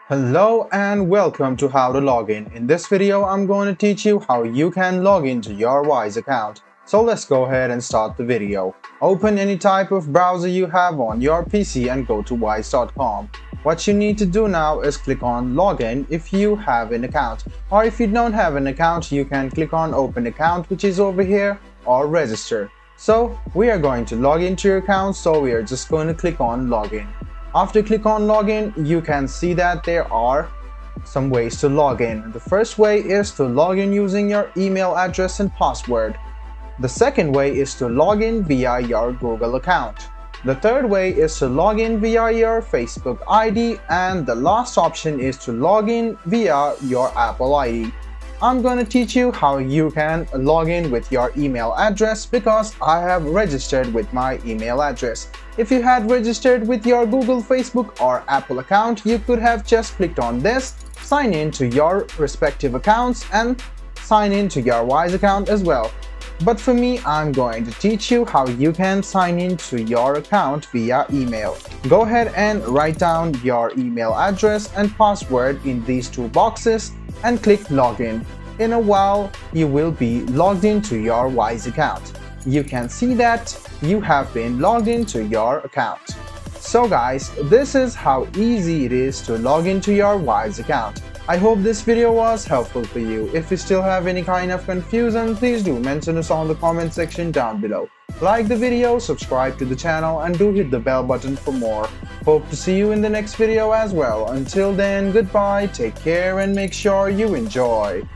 Hello and welcome to How to Login. In this video, I'm going to teach you how you can log into your Wise account. So let's go ahead and start the video. Open any type of browser you have on your PC and go to wise.com. What you need to do now is click on Login if you have an account. Or if you don't have an account, you can click on Open Account, which is over here, or Register. So we are going to log into your account, so we are just going to click on Login. After click on login, you can see that there are some ways to log in. The first way is to log in using your email address and password. The second way is to log in via your Google account. The third way is to log in via your Facebook ID, and the last option is to log in via your Apple ID. I'm going to teach you how you can log in with your email address because I have registered with my email address. If you had registered with your Google, Facebook or Apple account, you could have just clicked on this, sign in to your respective accounts and sign in to your Wise account as well. But for me, I'm going to teach you how you can sign in to your account via email. Go ahead and write down your email address and password in these two boxes and click login. In a while, you will be logged into your Wise account. You can see that you have been logged into your account. So guys, this is how easy it is to log into your Wise account. I hope this video was helpful for you. If you still have any kind of confusion, please do mention us on the comment section down below. Like the video, subscribe to the channel and do hit the bell button for more. Hope to see you in the next video as well. Until then, goodbye, take care and make sure you enjoy.